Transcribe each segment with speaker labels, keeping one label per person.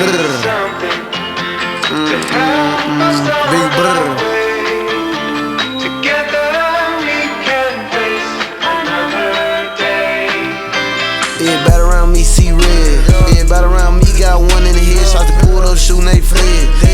Speaker 1: Big brother. Everybody around me see red. Everybody around me got one in the head. Shotty pulled up, shooting, they fled.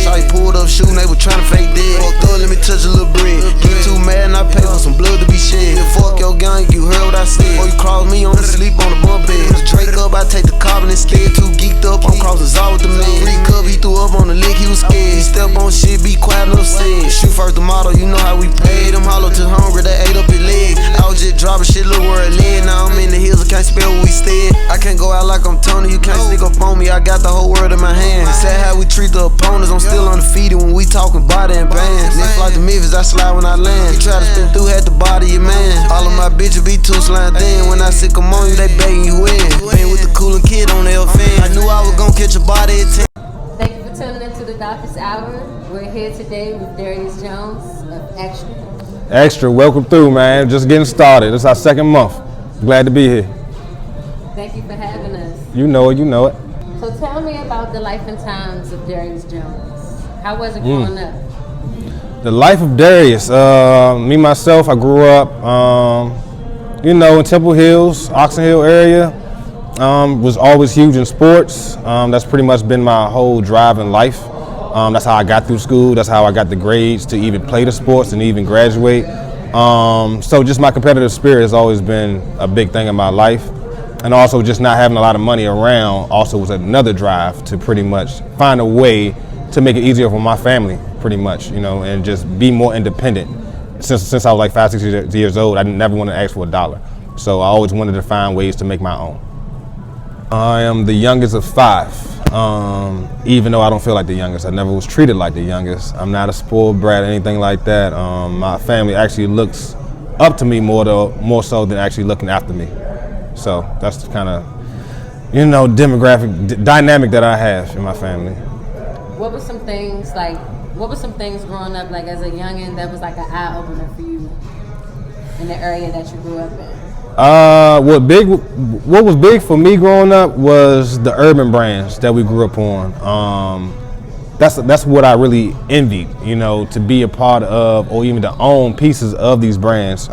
Speaker 1: Shotty pulled up, shooting, they were trying to fake dead. Fucked up, let me touch a little bread. Get too mad and I pay for some blood to be shed. Fuck your gang, you heard what I said. Before you cross me, on the sleep on the bunk bed. Put the Drake up, I take the carbon instead. Too geeked up, I'm crossing all with the man. Free cup, he threw up on the lick, he was scared. He step on shit, be quiet, no said. Shoot first the motto, you know how we play. Them hollow too hungry, they ate up his leg. I was just dropping shit, look where it led. Now I'm in the hills, I can't spell where we stayed. I can't go out like I'm Tony, you can't sneak up on me. I got the whole world in my hands. Sad how we treat the opponents, I'm still undefeated when we talking body and bands. Next flight to Memphis, I slide when I land. You try to spin through, had to body your man. All of my bitches be too slime thin. When I sick them on you, they begging you in. Been with the coolin' kid on the fan. I knew I was gonna catch a body at 10.
Speaker 2: Thank you for tuning into the Darkest Hour. We're here today with Darius Jones of Xtra.
Speaker 3: Xtra, welcome through, man. Just getting started. This is our second month. Glad to be here.
Speaker 2: Thank you for having us.
Speaker 3: You know it, you know it.
Speaker 2: So tell me about the life and times of Darius Jones. How was it growing up?
Speaker 3: The life of Darius. Me, myself, I grew up, in Temple Hills, Oxon Hill area. Was always huge in sports. That's pretty much been my whole drive in life. That's how I got through school. That's how I got the grades to even play the sports and even graduate. So just my competitive spirit has always been a big thing in my life. And also just not having a lot of money around also was another drive to pretty much find a way to make it easier for my family, pretty much, and just be more independent. Since I was like 5, 6 years old, I never wanted to ask for $1. So I always wanted to find ways to make my own. I am the youngest of 5, even though I don't feel like the youngest. I never was treated like the youngest. I'm not a spoiled brat or anything like that. My family actually looks up to me more so than actually looking after me. So that's the kind of, dynamic that I have in my family.
Speaker 2: What were some things growing up, like as a youngin', that was like an eye opener for you in the area that you grew up in? What was big for me growing up was the urban brands that we grew up on. That's what I really envied, to be a part of or even to own pieces of these brands.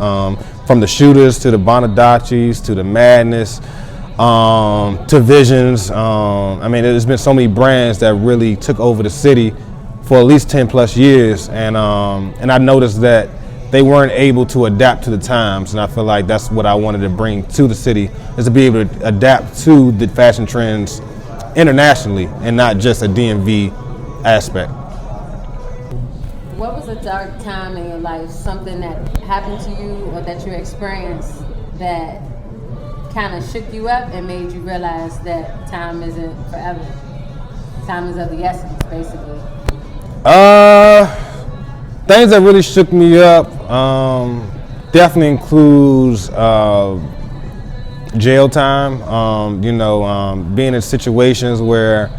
Speaker 2: From the Shooters to the Bonadaccis to the Madness to Visions. There's been so many brands that really took over the city for at least 10 plus years, and I noticed that they weren't able to adapt to the times, and I feel like that's what I wanted to bring to the city, is to be able to adapt to the fashion trends internationally and not just a DMV aspect. What was a dark time in your life, something that happened to you or that you experienced that kind of shook you up and made you realize that time isn't forever? Time is of the essence, basically.
Speaker 3: Things that really shook me up definitely includes jail time, being in situations where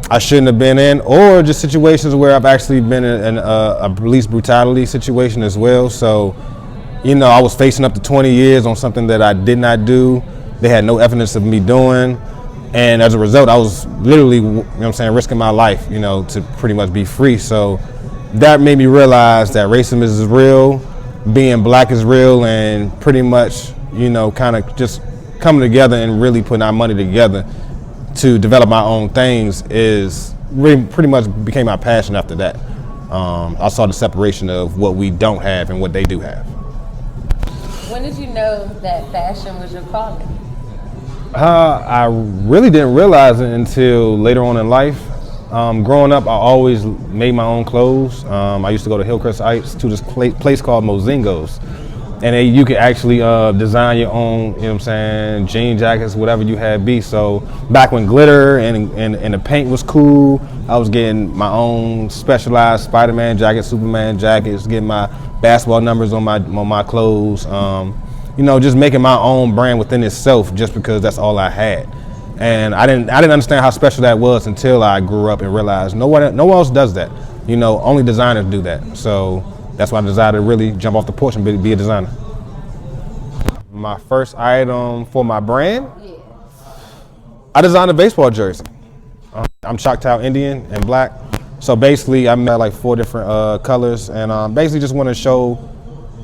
Speaker 3: I shouldn't have been in, or just situations where I've actually been in a police brutality situation as well. So, I was facing up to 20 years on something that I did not do. They had no evidence of me doing. And as a result, I was literally, risking my life, to pretty much be free. So that made me realize that racism is real, being black is real, and pretty much, kind of just coming together and really putting our money together to develop my own things is really pretty much became my passion after that. I saw the separation of what we don't have and what they do have.
Speaker 2: When did you know that fashion was your calling?
Speaker 3: I really didn't realize it until later on in life. Growing up, I always made my own clothes. I used to go to Hillcrest Heights to this place called Mozingo's. And you could actually design your own, jean jackets, whatever you had be. So back when glitter and the paint was cool, I was getting my own specialized Spider-Man jackets, Superman jackets, getting my basketball numbers on my clothes. Just making my own brand within itself, just because that's all I had. And I didn't understand how special that was until I grew up and realized no one else does that. Only designers do that. So that's why I decided to really jump off the porch and be a designer. My first item for my brand, I designed a baseball jersey. I'm Choctaw Indian and black. So basically, I made like 4 different colors, and basically just want to show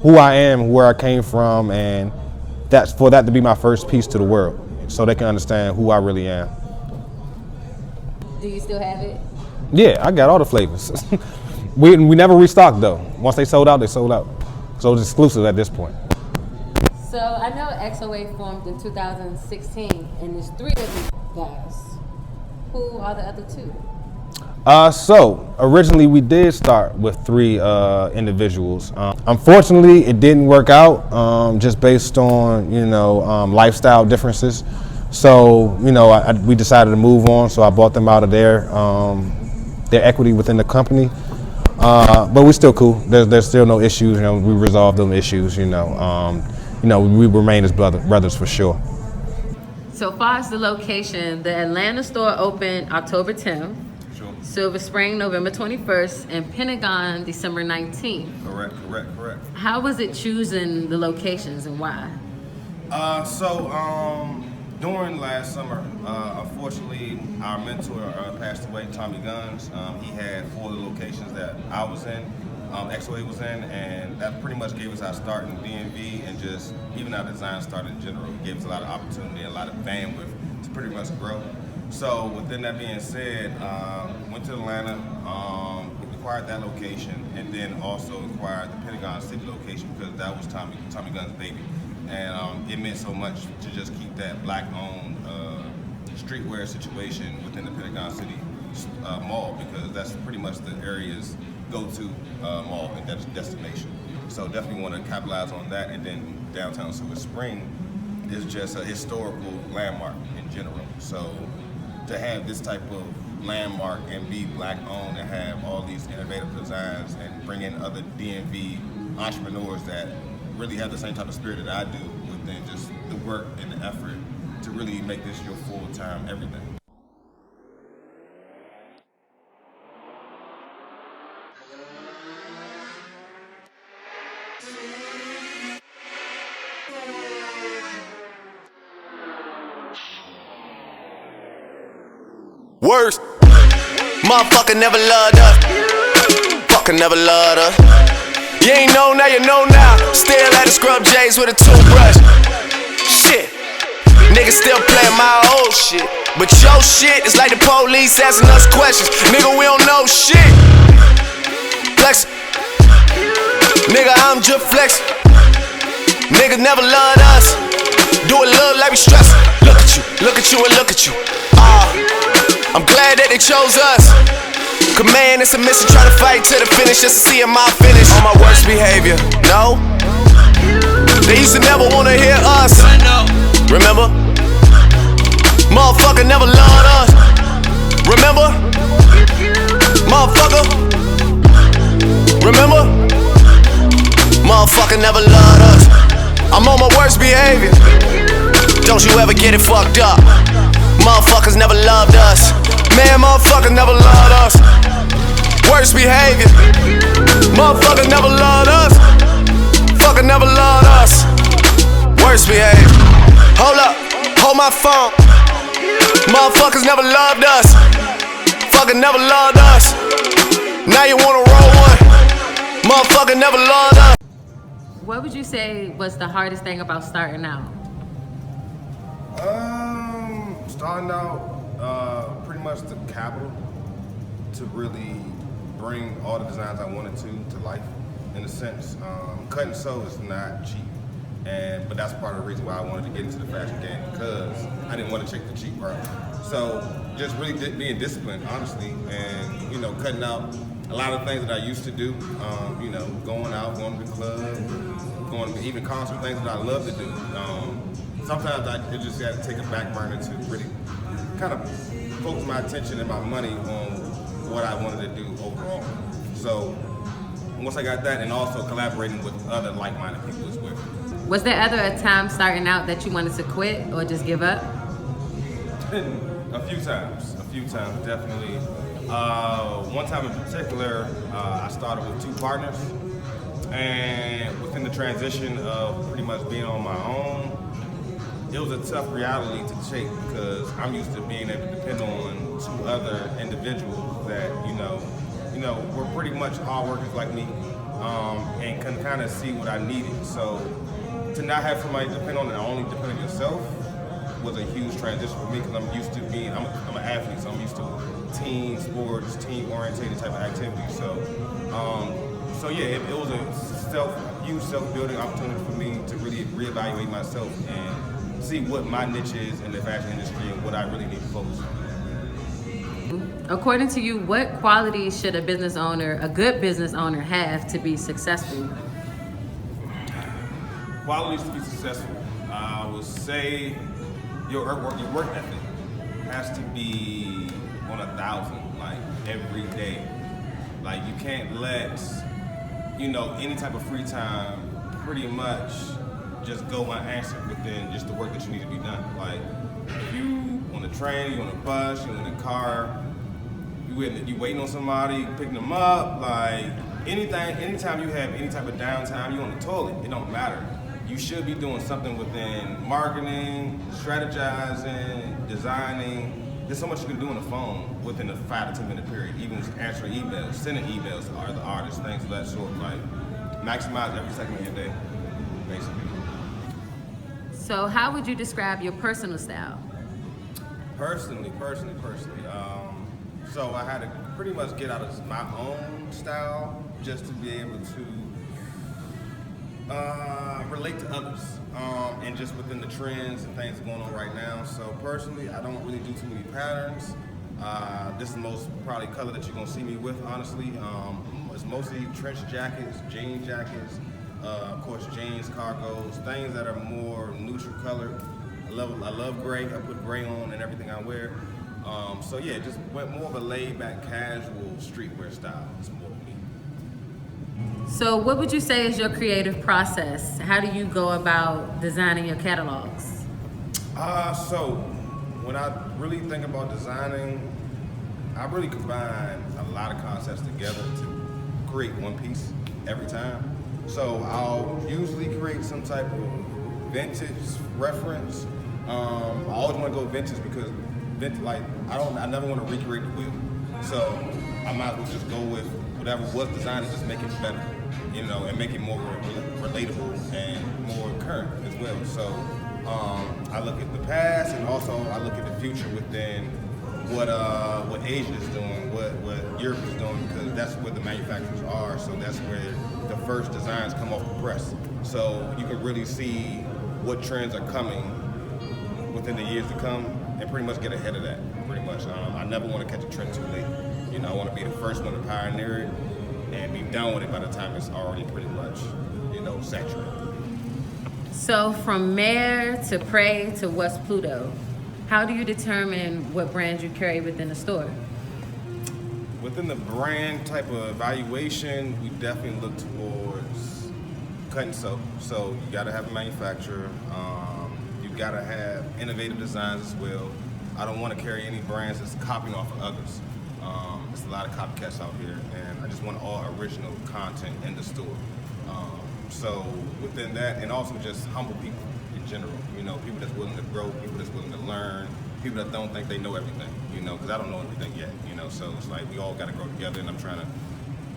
Speaker 3: who I am, where I came from, and that's for that to be my first piece to the world, so they can understand who I really am.
Speaker 4: Do you still have it?
Speaker 3: Yeah, I got all the flavors. we never restocked though. Once they sold out, they sold out. So it's exclusive at this point.
Speaker 4: So I know XOA formed in 2016, and there's 3 of you guys. Who are the other 2?
Speaker 3: So originally we did start with 3 individuals. Unfortunately, it didn't work out just based on lifestyle differences. So we decided to move on. So I bought them out of their equity within the company. But we're still cool. There's still no issues. We resolved them issues. We remain as brothers for sure.
Speaker 4: So far as the location, the Atlanta store opened October 10th.
Speaker 3: Sure.
Speaker 4: Silver Spring, November 21st, and Pentagon, December 19th.
Speaker 3: Correct.
Speaker 4: How was it choosing the locations and why?
Speaker 3: During last summer, unfortunately, our mentor passed away, Tommy Guns. He had 4 of the locations that I was in, XOA was in, and that pretty much gave us our start in DMV and just even our design start in general. It gave us a lot of opportunity, a lot of bandwidth to pretty much grow. So within that being said, went to Atlanta, acquired that location, and then also acquired the Pentagon City location because that was Tommy Guns' baby. And it meant so much to just keep that black-owned streetwear situation within the Pentagon City mall, because that's pretty much the area's go-to mall and destination. So definitely want to capitalize on that. And then downtown Silver Spring is just a historical landmark in general. So to have this type of landmark and be black-owned and have all these innovative designs and bring in other DMV entrepreneurs that really have the same type of spirit that I do within just the work and the effort to really make this your full-time everything.
Speaker 1: Worst, motherfucker never loved us. Fucker never loved us. You ain't know now, you know now. Still at the scrub Jags with a toothbrush. Shit, niggas still playing my old shit. But your shit is like the police asking us questions. Nigga, we don't know shit. Flex. Nigga, I'm just flexing. Niggas never loved us. Do it look like we stressing. Look at you, and look at you. I'm glad that they chose us. Command and submission, try to fight to the finish just to see my finish. On my worst behavior, no. They used to never wanna hear us. Remember? Motherfucker never loved us. Remember? Motherfucker. Remember? Motherfucker never loved us. I'm on my worst behavior. Don't you ever get it fucked up. Motherfuckers never loved us. Man, motherfuckers never loved us. Worst behavior. Motherfuckers never loved us. Fucker never loved us. Worst behavior. Hold up, hold my phone. Motherfuckers never loved us. Fucker never loved us. Now you wanna roll one. Motherfucker never loved us.
Speaker 4: What would you say was the hardest thing about starting out?
Speaker 3: Starting out, pretty much the capital to really bring all the designs I wanted to life. In a sense, cut and sew is not cheap, but that's part of the reason why I wanted to get into the fashion game, because I didn't want to take the cheap route. So just really being disciplined, honestly, and cutting out a lot of things that I used to do. Going out, going to the club, going to even concert things that I love to do. Sometimes I just had to take a back burner to really kind of focus my attention and my money on what I wanted to do overall. So once I got that, and also collaborating with other like-minded people as well.
Speaker 4: Was there ever a time starting out that you wanted to quit or just give up?
Speaker 3: A few times, definitely. One time in particular, I started with 2 partners, and within the transition of pretty much being on my own, it was a tough reality to take because I'm used to being able to depend on two other individuals that, were pretty much hard workers like me, and can kind of see what I needed. So to not have somebody to depend on and only depend on yourself was a huge transition for me because I'm used to being, I'm an athlete, so I'm used to team sports, team-oriented type of activities. So yeah, it was a huge self-building opportunity for me to really reevaluate myself and see what my niche is in the fashion industry and what I really need to focus on.
Speaker 4: According to you, what qualities should a good business owner have to be successful?
Speaker 3: Qualities to be successful, I would say your work ethic has to be on 1,000, like every day. Like you can't let, any type of free time pretty much just go unanswered within just the work that you need to be done. Like if you on the train, you on the bus, you in the car, you waiting on somebody, picking them up, like anytime you have any type of downtime, you on the toilet, it don't matter. You should be doing something within marketing, strategizing, designing. There's so much you can do on the phone within a 5 to 10 minute period, even answering emails, sending emails to the artists, things of that sort. Like maximize every second of your day, basically.
Speaker 4: So how would you describe your personal style?
Speaker 3: Personally. So I had to pretty much get out of my own style just to be able to relate to others, and just within the trends and things going on right now. So personally, I don't really do too many patterns. This is the most probably color that you're gonna see me with, honestly. It's mostly trench jackets, jean jackets, of course jeans, cargos, things that are more neutral colored. I love gray. I put gray on and everything I wear. So yeah, just went more of a laid-back, casual streetwear style. It's more me.
Speaker 4: So what would you say is your creative process? How do you go about designing your catalogs?
Speaker 3: So when I really think about designing, I really combine a lot of concepts together to create one piece every time. So I'll usually create some type of vintage reference. I always want to go vintage because I never want to recreate the wheel. So I might as well just go with whatever was designed and just make it better, and make it more relatable and more current as well. So I look at the past and also I look at the future within what Asia is doing, what Europe is doing, because that's where the manufacturers are. So that's where the first designs come off the press. So you can really see what trends are coming within the years to come and pretty much get ahead of that, pretty much. I never want to catch a trend too late. I want to be the first one to pioneer it and be done with it by the time it's already pretty much, saturated.
Speaker 4: So from Mayor to Prey to West Pluto, how do you determine what brands you carry within the store?
Speaker 3: Within the brand type of evaluation, we definitely look towards cut and sew. So you got to have a manufacturer. You got to have innovative designs as well. I don't want to carry any brands that's copying off of others. There's a lot of copycats out here, and I just want all original content in the store. So within that, and also just humble people in general. People that's willing to grow, people that's willing to learn, people that don't think they know everything. Because I don't know everything yet. So it's like we all got to grow together, and I'm trying to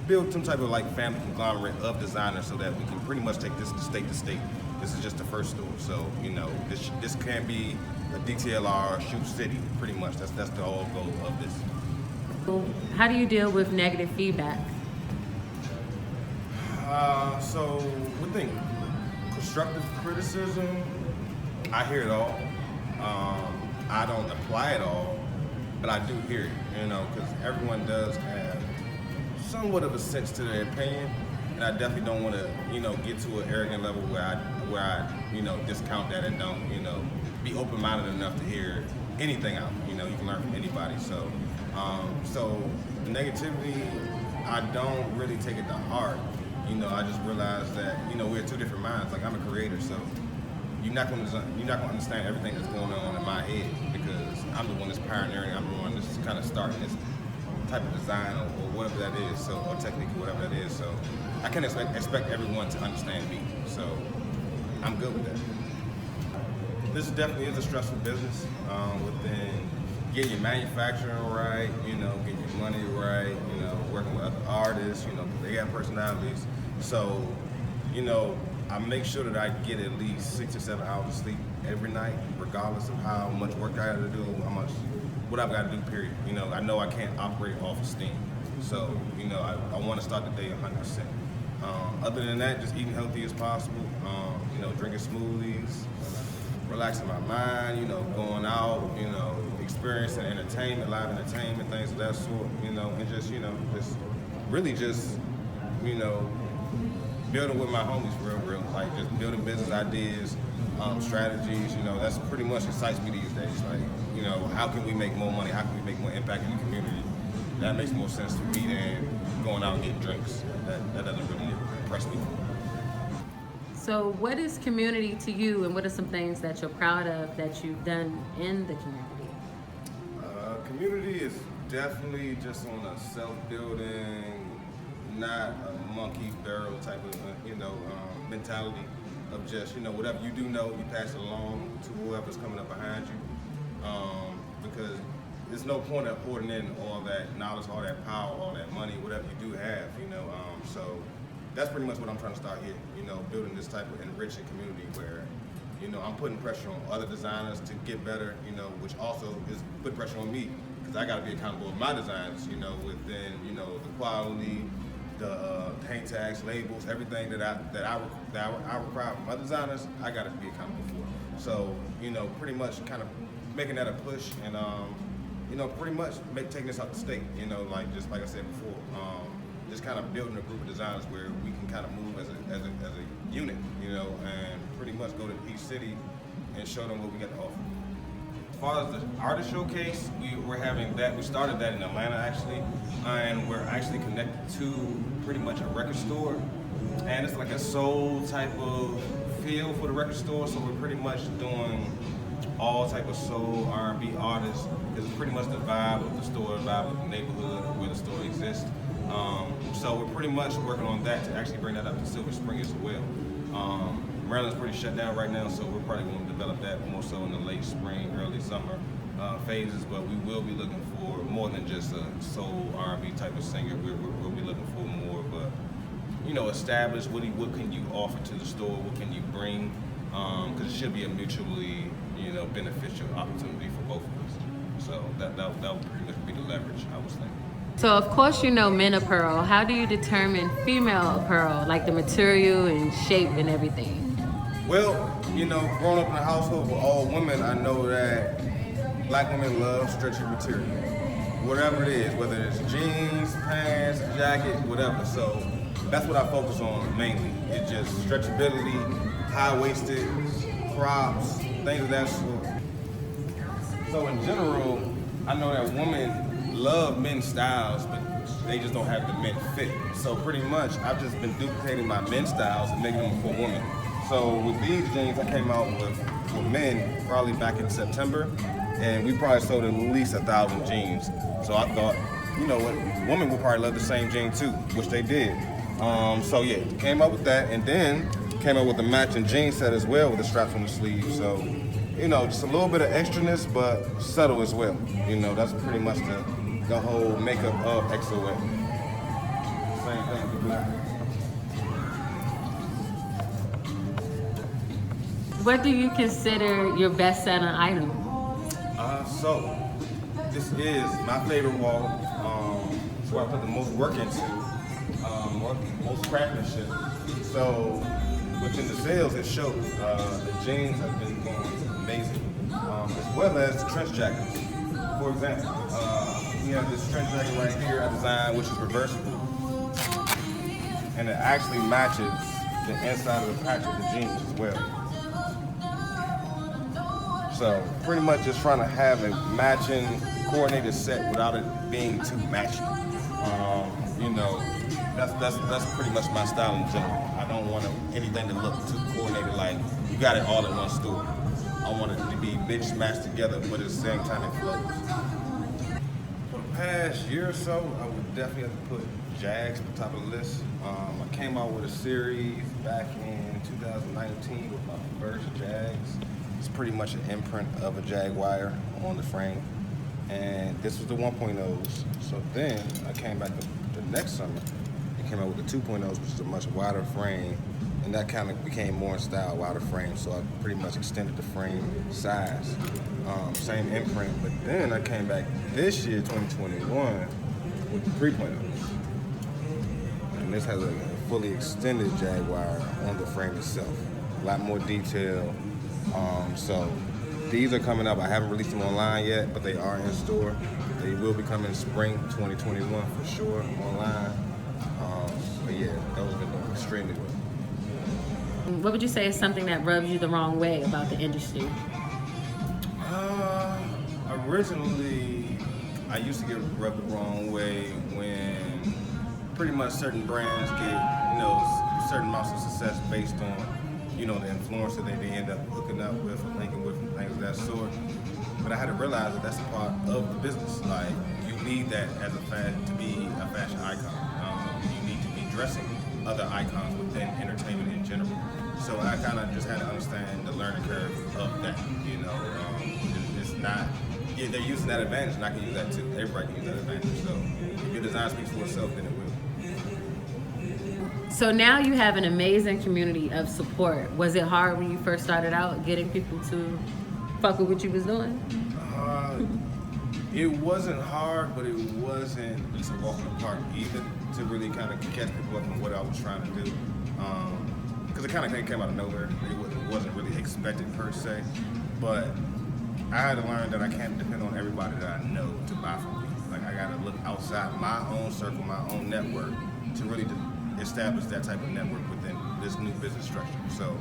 Speaker 3: build some type of family conglomerate of designers so that we can pretty much take this to state to state. This is just the first store, so this can't be a DTLR shoot city. Pretty much, that's the whole goal of this.
Speaker 4: How do you deal with negative feedback?
Speaker 3: So with constructive criticism, I hear it all. I don't apply it all, but I do hear it. Because everyone does have somewhat of a sense to their opinion. And I definitely don't want to, get to an arrogant level where I discount that and don't, be open-minded enough to hear anything out. You can learn from anybody. So the negativity, I don't really take it to heart. I just realize that, we're two different minds. Like I'm a creator, so you're not gonna understand everything that's going on in my head because I'm the one that's pioneering. I'm the one that's kind of starting this type of design or whatever that is, so or technique or whatever that is. So I can't expect everyone to understand me. So I'm good with that. this definitely is a stressful business. Within getting your manufacturing right, getting your money right, working with other artists, they got personalities. So, I make sure that I get at least 6 or 7 hours of sleep every night, regardless of how much work I got to do, what I've got to do, period. I know I can't operate off of steam. So, I want to start the day 100%. Other than that, just eating healthy as possible, drinking smoothies, relaxing my mind, going out, experiencing entertainment, live entertainment, things of that sort, and just really building with my homies for real, like just building business ideas, strategies, that's pretty much excites me these days. Like, how can we make more money? How can we make more impact in the community? That makes more sense to me than going out and getting drinks. That doesn't really impress me.
Speaker 4: So what is community to you, and what are some things that you're proud of that you've done in the community?
Speaker 3: Community is definitely just on a self-building, not a monkey barrel type of mentality of just whatever you do know, you pass it along to whoever's coming up behind you, because there's no point of hoarding in all that knowledge, all that power, all that money, whatever you do have, so that's pretty much what I'm trying to start here, building this type of enriching community where I'm putting pressure on other designers to get better, which also is putting pressure on me, because I got to be accountable of my designs, within, the quality, the paint tags, labels, everything that I require from my designers, I got to be accountable for. So, pretty much kind of making that a push, and pretty much taking this out the state, just like I said before, just kind of building a group of designers where we can kind of move as a unit, and pretty much go to each city and show them what we got to offer. As far as the artist showcase, we're having that. We started that in Atlanta actually, and we're actually connected to pretty much a record store, and it's like a soul type of feel for the record store. So we're pretty much doing all type of soul, R&B artists, because it's pretty much the vibe of the store, the vibe of the neighborhood where the store exists. So we're pretty much working on that to actually bring that up to Silver Spring as well. Maryland's pretty shut down right now, so we're probably going to develop that more so in the late spring, early summer phases, but we will be looking for more than just a soul R&B type of singer. We'll be looking for more of a, established, what can you offer to the store, what can you bring, because it should be a mutually, beneficial opportunity for both of us. So that would pretty much be the leverage, I was thinking.
Speaker 4: So of course men apparel. How do you determine female apparel, like the material and shape and everything?
Speaker 3: Well, growing up in a household with all women, I know that black women love stretchy material. Whatever it is, whether it's jeans, pants, jacket, whatever. So that's what I focus on mainly. It's just stretchability, high-waisted, crops, things of that sort. So in general, I know that women love men's styles, but they just don't have the men fit. So pretty much, I've just been duplicating my men's styles and making them for women. So with these jeans, I came out with for men probably back in September, and we probably sold at least 1,000 jeans. So I thought, women would probably love the same jean too, which they did. So yeah, came up with that, and then came up with a matching jean set as well with the straps on the sleeve. So, just a little bit of extraness, but subtle as well. That's pretty much the whole makeup of XOA. Same thing with black.
Speaker 4: What do you consider your best-selling item?
Speaker 3: So this is my favorite wall. It's where I put the most work into, most craftsmanship. So within the sales, it shows. The jeans have been going amazing, as well as the trench jackets. For example, we have this trench jacket right here I designed, which is reversible, and it actually matches the inside of the patch of the jeans as well. So pretty much just trying to have a matching, coordinated set without it being too matching. That's pretty much my style in general. I don't want anything to look too coordinated, like you got it all in one store. I want it to be mixed, matched together, but at the same time it flows. For the past year or so, I would definitely have to put Jags at the top of the list. I came out with a series back in 2019 with my first Jags. It's pretty much an imprint of a Jaguar on the frame. And this was the 1.0s. So then I came back the next summer and came out with the 2.0s, which is a much wider frame. And that kind of became more in style, wider frame. So I pretty much extended the frame size. Same imprint. But then I came back this year, 2021, with the 3.0s. And this has a fully extended Jaguar on the frame itself. A lot more detail. So these are coming up. I haven't released them online yet, but they are in store. They will be coming spring 2021 for sure online. But yeah, those have been doing extremely well.
Speaker 4: What would you say is something that rubs you the wrong way about the industry?
Speaker 3: Originally, I used to get rubbed the wrong way when pretty much certain brands get, certain amounts of success based on, the influencer that they end up hooking up with or linking with and things of that sort. But I had to realize that that's a part of the business. Like, you need that as to be a fashion icon. You need to be dressing other icons within entertainment in general. So I kind of just had to understand the learning curve of that. It's not, they're using that advantage, and I can use that too. Everybody can use that advantage. So if your design speaks for itself, then it will.
Speaker 4: So now you have an amazing community of support. Was it hard when you first started out getting people to fuck with what you was doing?
Speaker 3: It wasn't hard, but it wasn't just a walk in the park either, to really kind of catch people up on what I was trying to do. Because it kind of came out of nowhere. It wasn't really expected per se. But I had to learn that I can't depend on everybody that I know to buy from me. Like, I got to look outside my own circle, my own network, to really establish that type of network within this new business structure. So,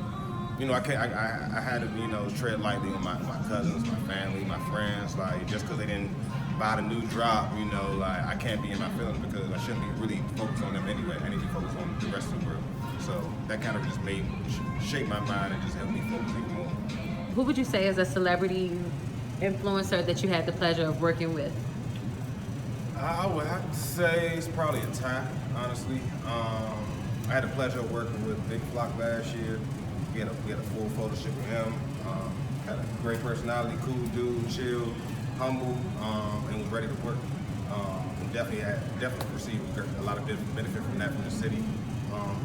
Speaker 3: I had to, tread lightly on my cousins, my family, my friends. Like, just because they didn't buy the new drop, I can't be in my feelings because I shouldn't be really focused on them anyway. I need to focus on the rest of the world. So that kind of just shape my mind and just help me focus even more.
Speaker 4: Who would you say is a celebrity influencer that you had the pleasure of working with?
Speaker 3: I would have to say it's probably a tie, honestly. I had the pleasure of working with Big Flock last year. We had a full photo shoot with him. Had a great personality, cool dude, chill, humble, and was ready to work. And definitely received a lot of benefit from that from the city.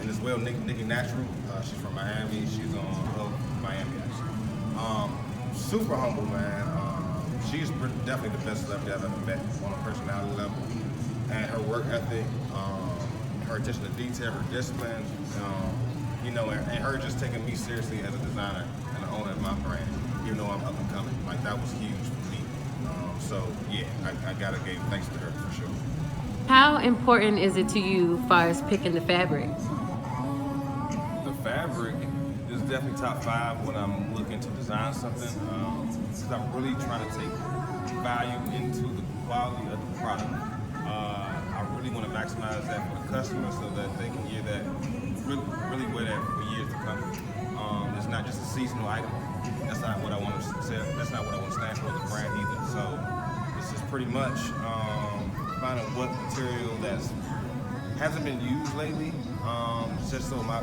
Speaker 3: And as well, Nikki Natural, she's from Miami. She's on Miami actually. Super humble, man. She's definitely the best celebrity I've ever met on a personality level. And her work ethic, her attention to detail, her discipline, and her just taking me seriously as a designer and the owner of my brand, even though I'm up and coming. Like, that was huge for me. So yeah, I gotta give thanks to her for sure.
Speaker 4: How important is it to you as far as picking the fabric?
Speaker 3: The fabric is definitely top 5 when I'm looking to design something, because I'm really trying to take value into the quality of the product. I really want to maximize that for the customer so that they can hear that, really wear that for years to come. It's not just a seasonal item. That's not what I want to say. That's not what I want to stand for as a brand either. So this is pretty much finding what material that hasn't been used lately, just so my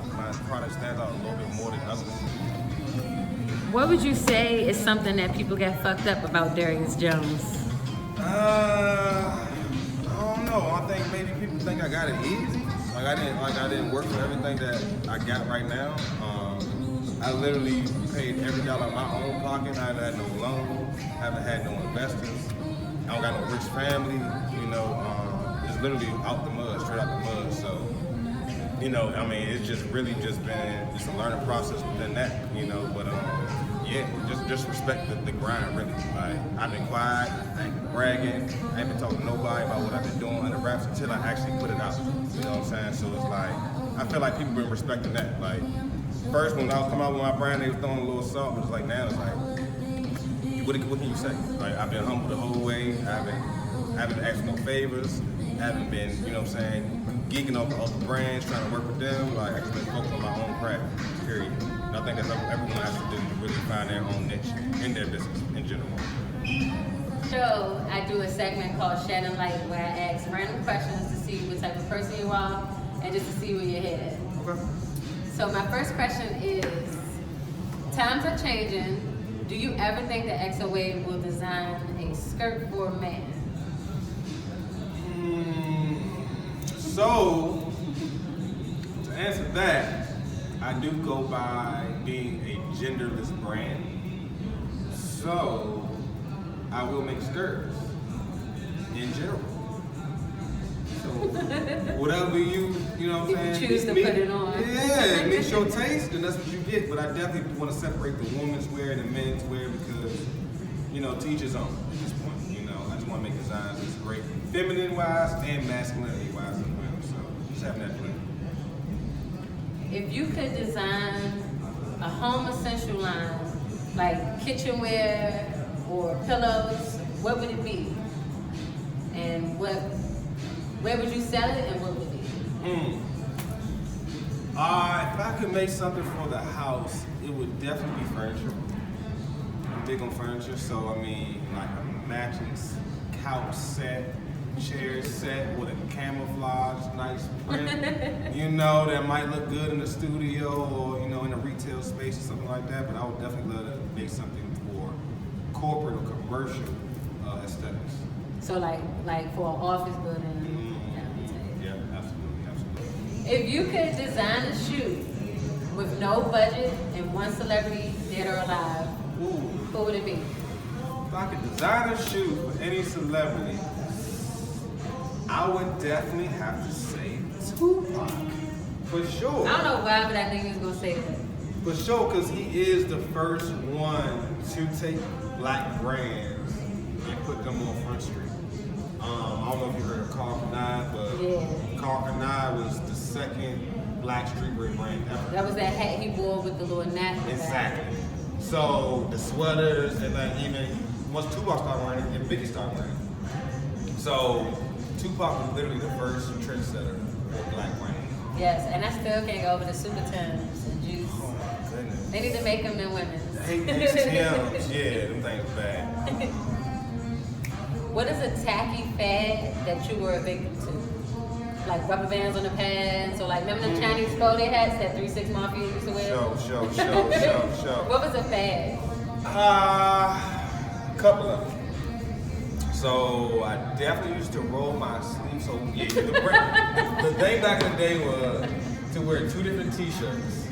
Speaker 3: product stands out a little bit more than others.
Speaker 4: What would you say is something that people get fucked up about Darius Jones?
Speaker 3: I don't know. I think maybe people think I got it easy. I didn't work for everything that I got right now. I literally paid every dollar out of my own pocket. I haven't had no loan, haven't had no investors. I don't got no rich family, it's literally out the mud, straight out the mud. So, it's just really just been a learning process within that, but just respect the grind, really. Like, I've been quiet, I ain't been bragging, I ain't been talking to nobody about what I've been doing under wraps until I actually put it out, you know what I'm saying? So it's like, I feel like people been respecting that. Like, first when I was coming out with my brand, they was throwing a little salt, but it's like, now it's like, what can you say? Like, I've been humble the whole way, I haven't been asking no favors, haven't been, geeking off the other brands, trying to work with them. Like, I've been focused on my own craft, period. And I think that's what everyone has to do to really find their own niche in their business in general.
Speaker 4: So I do a segment called Shannon Light where I ask random questions to see what type of person you are and just to see where your head is.
Speaker 3: Okay.
Speaker 4: So my first question is, times are changing. Do you ever think that XOA will design a skirt for a man?
Speaker 3: So, to answer that, I do go by being a genderless brand. So, I will make skirts in general. So, whatever you know what I'm saying?
Speaker 4: Choose to put it on.
Speaker 3: Yeah, it meets your taste, and that's what you get. But I definitely want to separate the women's wear and the men's wear because, to each his own at this point. I just want to make designs that's great, feminine-wise and masculinity-wise as well. So, just having that blend.
Speaker 4: If you could design a home essential line, like kitchenware or pillows, what would it be? And where would you sell it and what would it be?
Speaker 3: If I could make something for the house, it would definitely be furniture. I'm big on furniture, so like a matching couch set, chair set with a camouflage, nice print, that might look good in the studio or, in a retail space or something like that, but I would definitely love to make something for corporate or commercial aesthetics.
Speaker 4: So like for an office building?
Speaker 3: Yeah, absolutely.
Speaker 4: If you could design a shoe with no budget and one celebrity dead or alive, who would it be?
Speaker 3: If I could design a shoe for any celebrity, I would definitely have to say Tupac, for sure.
Speaker 4: I don't know why, but I think he was gonna say that.
Speaker 3: For sure, because he is the first one to take black brands and put them on Front Street. I don't know if you heard of Carl Canai, but Carl Canai was the second black streetwear brand ever.
Speaker 4: That was that hat he wore with the little napkin.
Speaker 3: Exactly. So the sweaters and even once Tupac started wearing it, and Biggie started wearing it. So Tupac was literally the first trendsetter for black brands.
Speaker 4: Yes, and I still can't go over the Super Tims and Juice.
Speaker 3: Oh my goodness.
Speaker 4: They need to make them in women's.
Speaker 3: I hate these Tims. Yeah, them things bad.
Speaker 4: What is a tacky fad that you were a victim to? Like rubber bands on the pants, or like remember them Chinese folded hats that 3 6 Mafia used to wear?
Speaker 3: Show.
Speaker 4: What was a fad?
Speaker 3: Couple of them. So I definitely used to roll my sleeves. So yeah, the thing back in the day was to wear 2 different t-shirts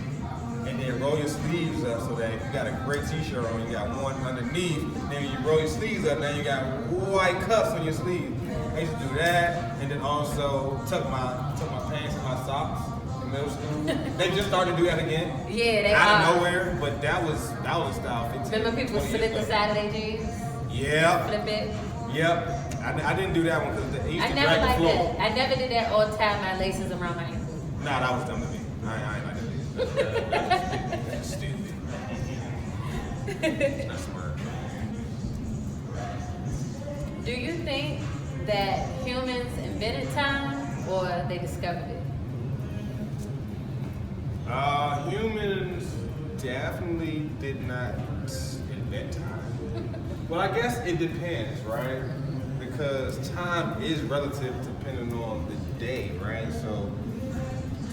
Speaker 3: and then roll your sleeves up so that if you got a gray t-shirt on, you got one underneath, then you roll your sleeves up, now you got white cuffs on your sleeves. I used to do that, and then also tuck my pants and my socks in middle school. They just started to do that again.
Speaker 4: Yeah, they
Speaker 3: out of nowhere, but that was style 15.
Speaker 4: Remember people slit the side of their jeans?
Speaker 3: Yeah.
Speaker 4: Flip it?
Speaker 3: Yep. I didn't do that one because they used to
Speaker 4: I never
Speaker 3: drag the
Speaker 4: liked
Speaker 3: floor.
Speaker 4: that. I never did that or tie my laces around my ankles.
Speaker 3: Nah, that was dumb to me. I ain't like that. That's stupid. That's not smart.
Speaker 4: Do you think that humans invented time or they discovered it?
Speaker 3: Humans definitely did not invent time. Well, I guess it depends, right? Because time is relative depending on the day, right? So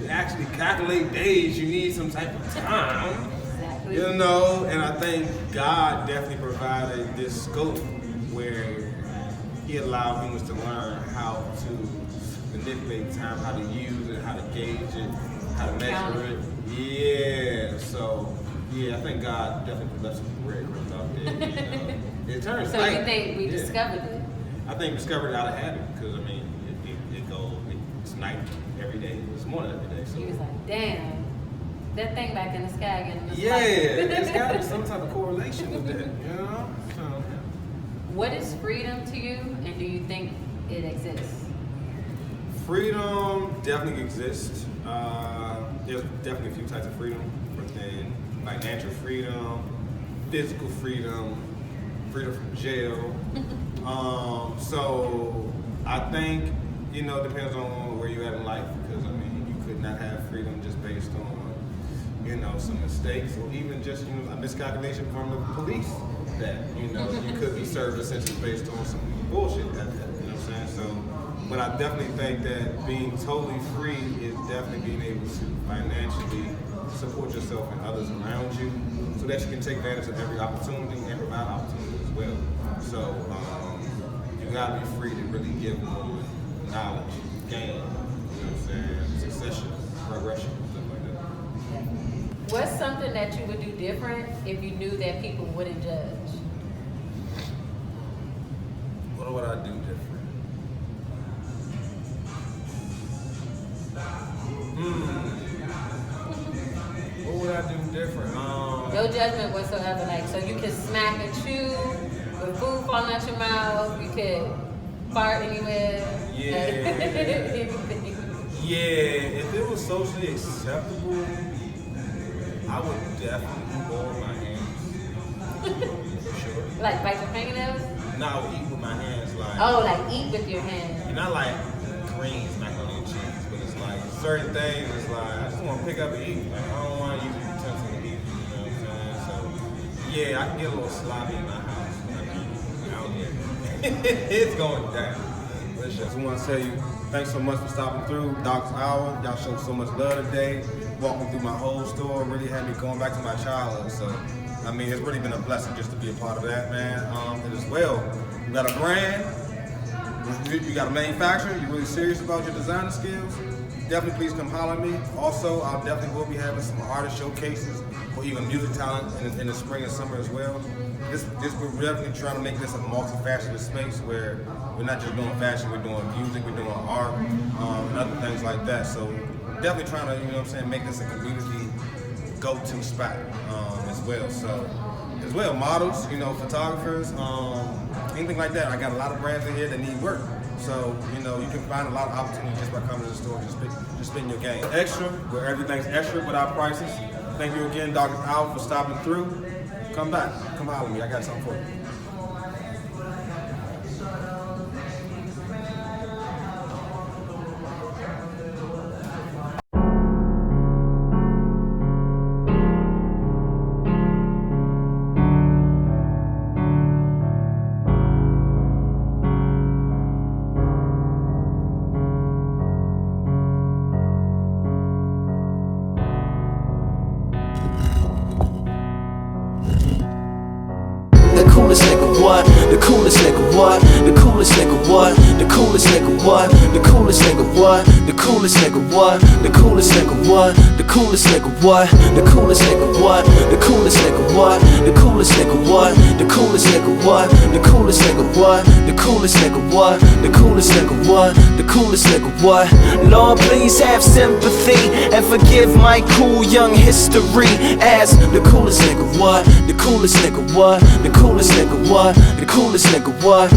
Speaker 3: to actually calculate days, you need some type of time.
Speaker 4: Exactly.
Speaker 3: And I think God definitely provided this scope where He allowed humans to learn how to manipulate time, how to use it, how to gauge it, how to measure it. Yeah, so I think God definitely left some breadcrumbs out there. It turns
Speaker 4: So you think we discovered it?
Speaker 3: I think we discovered it out of habit because it's night every day, it's morning every day. So
Speaker 4: He was like, damn, that thing back in the sky getting this
Speaker 3: there's got to be some type of correlation with that, So.
Speaker 4: What is freedom to you, and do you think it exists?
Speaker 3: Freedom definitely exists. There's definitely a few types of freedom within financial freedom, physical freedom, freedom from jail. So I think, it depends on where you're at in life because, you could not have freedom just based on, some mistakes or even just, a miscalculation from the police that, you could be served essentially based on some bullshit. You know what I'm saying? So, but I definitely think that being totally free is definitely being able to financially support yourself and others around you so that you can take advantage of every opportunity and provide So you gotta be free to really give them knowledge, gain, you know what I'm saying, succession, progression, stuff like that.
Speaker 4: What's something that you would do different if you knew that people wouldn't judge?
Speaker 3: What would I do different? What would I do different?
Speaker 4: No judgment whatsoever, like, so you can smack and chew with food falling out your mouth, you could fart anywhere.
Speaker 3: Yeah.
Speaker 4: Anything.
Speaker 3: Yeah, if it was socially acceptable, I would definitely boil my hands. For sure.
Speaker 4: Like bite your fingernails?
Speaker 3: No, I would eat with my hands, like.
Speaker 4: Oh, like eat with your hands.
Speaker 3: Not like greens, macaroni and cheese, but it's like certain things. It's like I just want to pick up and eat. Like I don't want to use utensils to eat. You know what I'm saying? So yeah, I can get a little sloppy in my house. Out here, it's going down. But I just want to tell you, thanks so much for stopping through. Doc's Hour, y'all showed so much love today. Walking through my whole store really had me going back to my childhood. So I mean, it's really been a blessing just to be a part of that, man. And as well, you got a brand. You got a manufacturer, you're really serious about your designer skills, definitely please come holler at me. Also, I definitely will be having some artist showcases or even music talent in the spring and summer as well. We're definitely trying to make this a multifaceted space where we're not just doing fashion, we're doing music, we're doing art, and other things like that. So definitely trying to, you know what I'm saying, make this a community go-to spot as well. So as well, models, you know, photographers, anything like that. I got a lot of brands in here that need work. So, you know, you can find a lot of opportunities just by coming to the store, just spitting your game. Xtra, where everything's extra with our prices. Thank you again, Dr. Al, for stopping through. Come back, come holler at me, I got something for you.
Speaker 1: coolest nigga what? The coolest nigga what? The coolest nigga what? The coolest nigga what? The coolest nigga what? The coolest nigga what? The coolest nigga what? The coolest nigga what? The coolest nigga what? The coolest nigga what? The coolest nigga what? The coolest nigga what? The coolest nigga what? The coolest nigga what? The coolest nigga what? The coolest nigga what? Lord, please have sympathy and forgive my cool young history as the coolest nigga what? The coolest nigga what? The coolest nigga what? The coolest nigga what?